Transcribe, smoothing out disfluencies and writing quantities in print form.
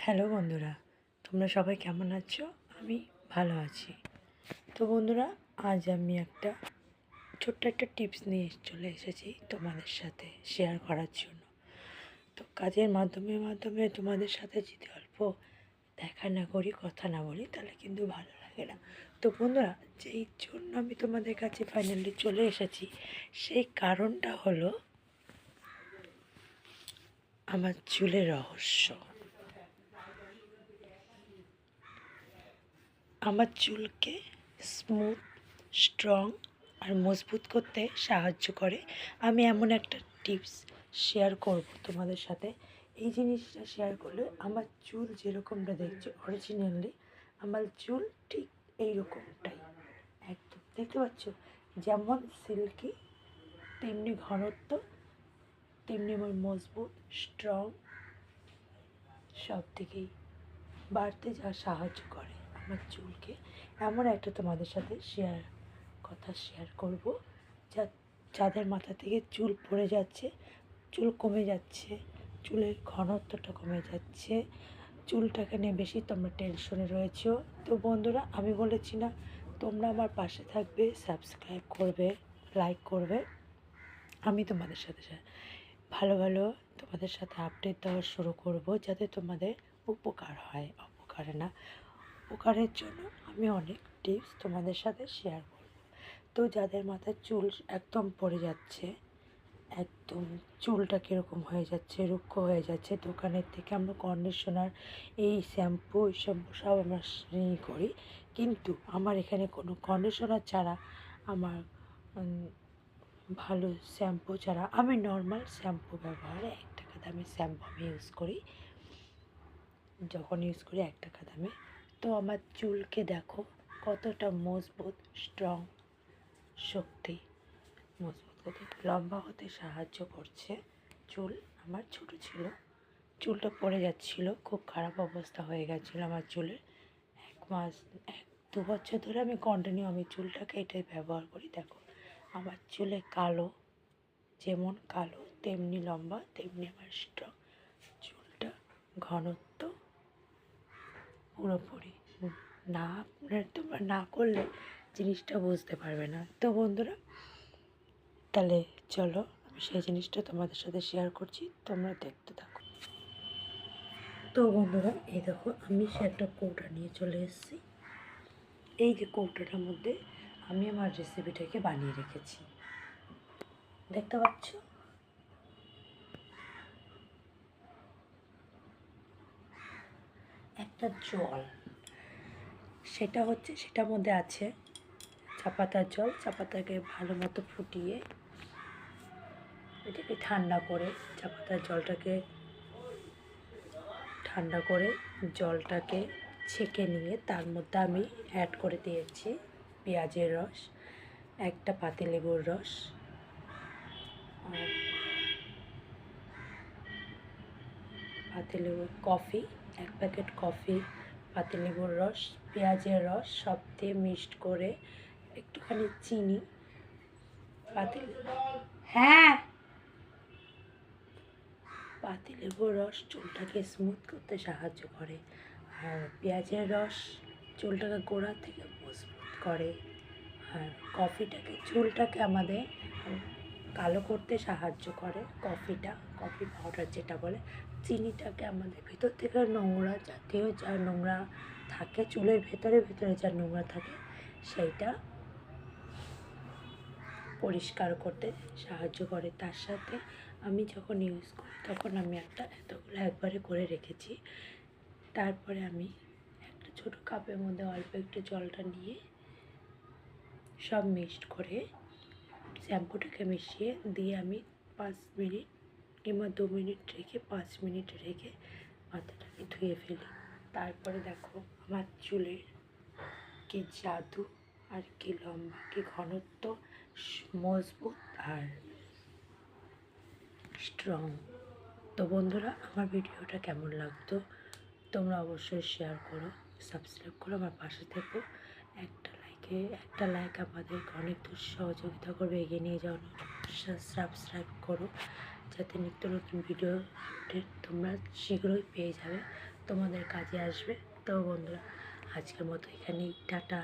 Hello বন্ধুরা, তোমরা সবাই কেমন আছো? আমি ভালো আছি। তো বন্ধুরা, আজ আমি ছোট্ট একটা টিপস নিয়ে চলে এসেছি তোমাদের সাথে শেয়ার করার জন্য। তো কাজের মাধ্যমে তোমাদের সাথে যদি অল্প দেখা না করি, কথা না বলি, তাহলে কিন্তু ভালো লাগে না। তো বন্ধুরা, যেই জন্য আমি তোমাদের কাছে ফাইনালি চলে এসেছি, সেই কারণটা হলো আমার চুলের রহস্য। আমার চুলকে স্মুথ, স্ট্রং আর মজবুত করতে সাহায্য করে। আমি এমন একটা টিপস শেয়ার করব তোমাদের সাথে। এই জিনিসটা শেয়ার করলে আমার চুল যেরকমটা দেখছো অরিজিনালি, আমার চুল ঠিক এইরকমটাই একদম দেখতে পাচ্ছ। যেমন সিল্কি, তেমনি ঘনত্ব, তেমনি আমার মজবুত, স্ট্রং, সব দিকেই বাড়তে যা সাহায্য করে আমার চুলকে। এমন একটা তোমাদের সাথে শেয়ার করব, যাদের মাথা থেকে চুল পড়ে যাচ্ছে, চুল কমে যাচ্ছে, চুলের ঘনত্বটা কমে যাচ্ছে, চুলটাকে নিয়ে বেশি তোমরা টেনশনে রয়েছো। তো বন্ধুরা, আমি বলেছি না, তোমরা আমার পাশে থাকবে, সাবস্ক্রাইব করবে, লাইক করবে। আমি তোমাদের সাথে ভালো তোমাদের সাথে আপডেট দেওয়া শুরু করব, যাতে তোমাদের উপকার হয়, অপকারে না। উপকারের জন্য আমি অনেক টিপস তোমাদের সাথে শেয়ার করব। তো যাদের মাথায় চুল একদম পড়ে যাচ্ছে, একদম চুলটা কীরকম হয়ে যাচ্ছে, রুক্ষ হয়ে যাচ্ছে, দোকানের থেকে আমরা কন্ডিশনার, এই শ্যাম্পু সব আমরা করি, কিন্তু আমার এখানে কোনো কন্ডিশনার ছাড়া, আমার ভালো শ্যাম্পু ছাড়া, আমি নর্মাল শ্যাম্পু ব্যবহারে 1 টাকা দামের শ্যাম্পু আমি ইউজ করি। যখন ইউজ করি 1 টাকা দামে, তো আমার চুলকে দেখো কতটা মজবুত, স্ট্রং, শক্তি, মজবুত হতে, লম্বা হতে সাহায্য করছে। চুল আমার ছোট ছিল, চুলটা পড়ে যাচ্ছিলো, খুব খারাপ অবস্থা হয়ে গেছিলো আমার চুলের। 1 বছর ধরে আমি কন্টিনিউ চুলটাকে এটাই ব্যবহার করি। দেখো আমার চুলে কালো, যেমন কালো তেমনি লম্বা, তেমনি আমার স্ট্রং চুলটা, ঘনত্ব পুরোপুরি। না, তোমরা না করলে জিনিসটা বুঝতে পারবে না। তো বন্ধুরা, তাহলে চলো আমি সেই জিনিসটা তোমাদের সাথে শেয়ার করছি, তোমরা দেখতে থাকো। তো বন্ধুরা, এই দেখো আমি একটা কৌটা নিয়ে চলে এসেছি। এই যে কৌটাটার মধ্যে আমি আমার রেসিপিটাকে বানিয়ে রেখেছি, দেখতে পাচ্ছ। একটা জল, সেটার মধ্যে আছে চা পাতার জল। চা পাতাকে ভালো মতো ফুটিয়ে এটাকে ঠান্ডা করে, চা পাতার জলটাকে ঠান্ডা করে জলটাকে ছেঁকে নিয়ে তার মধ্যে আমি অ্যাড করে দিয়েছি পেঁয়াজের রস, একটা পাতিলেবুর রস, আর পাতিলেবুর কফি, 1 প্যাকেট কফি, পাতিলেবুর রস, পেঁয়াজের রস সব দিয়ে মিক্সড করে, একটুখানি চিনি, পাতিলেবুর রস চুলটাকে স্মুথ করতে সাহায্য করে, আর পেঁয়াজের রস চুলটাকে গোড়া থেকে মজবুত করে, আর চুলটাকে আমাদের কালো করতে সাহায্য করে। কফি পাউডার যেটা বলে, চিনিটাকে আমাদের ভেতর থেকে নোংরা জাতীয় যা নোংরা থাকে, চুলের ভেতরে যা নোংরা থাকে, সেইটা পরিষ্কার করতে সাহায্য করে। তার সাথে আমি যখন ইউজ করি তখন আমি এতগুলো একবারে করে রেখেছি। তারপরে আমি একটা ছোটো কাপের মধ্যে অল্প একটু জলটা নিয়ে সব মিক্সড করে শ্যাম্পুটাকে মিশিয়ে দিয়ে আমি 5 মিনিট কিংবা 2 মিনিট রেখে 5 মিনিট রেখে মাথাটাকে ধুয়ে ফেলি। তারপরে দেখো আমার চুলের কি জাদু, আর কি লম্বা, কি ঘনত্ব, মজবুত আর স্ট্রং। তো বন্ধুরা, আমার ভিডিওটা কেমন লাগতো তোমরা অবশ্যই শেয়ার করো, সাবস্ক্রাইব করো, আমার পাশে থেকো। একটা লাইক আমাদের অনেক দূর সহযোগিতা করবে এগিয়ে নিয়ে যাওয়ার। সাবস্ক্রাইব করো, যাতে নিত্য নতুন ভিডিও আপডেট তোমরা শীঘ্রই পেয়ে যাবে। তোমাদের কাজে আসবে। তো বন্ধুরা, আজকের মতো এখানেই টাটা।